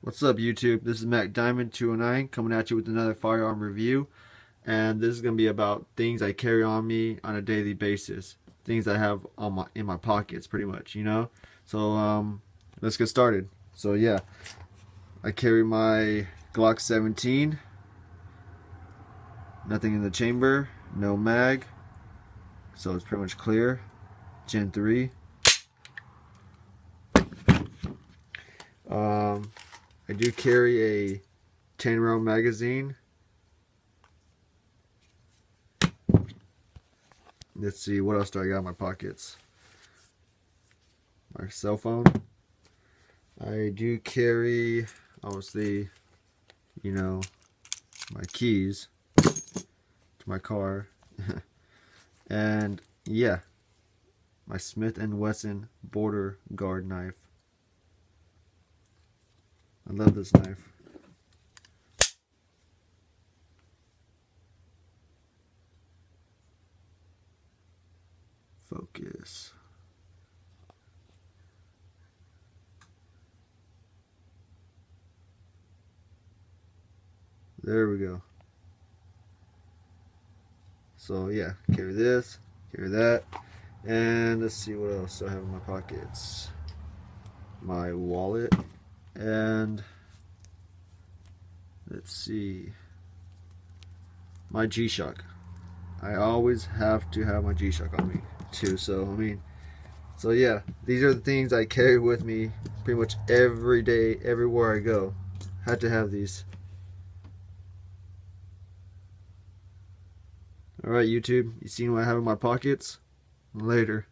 What's up, YouTube? This is Mac Diamond 209 coming at you with another firearm review, and this is going to be about things I carry on me on a daily basis, things I have on in my pockets, pretty much, you know. So let's get started. So yeah, I carry my Glock 17, nothing in the chamber, no mag, so it's pretty much clear. Gen 3. I do carry a 10-round magazine. Let's see, what else do I got in my pockets? My cell phone. I do carry, obviously, you know, my keys to my car. And yeah, my Smith & Wesson Border Guard knife. I love this knife. Focus. There we go. So yeah, carry this, carry that, and let's see what else I have in my pockets. My wallet, and let's see, my G-Shock. I always have to have my G-Shock on me too, so yeah, these are the things I carry with me pretty much every day, everywhere I go. Had to have these. Alright, YouTube, you seen what I have in my pockets? Later.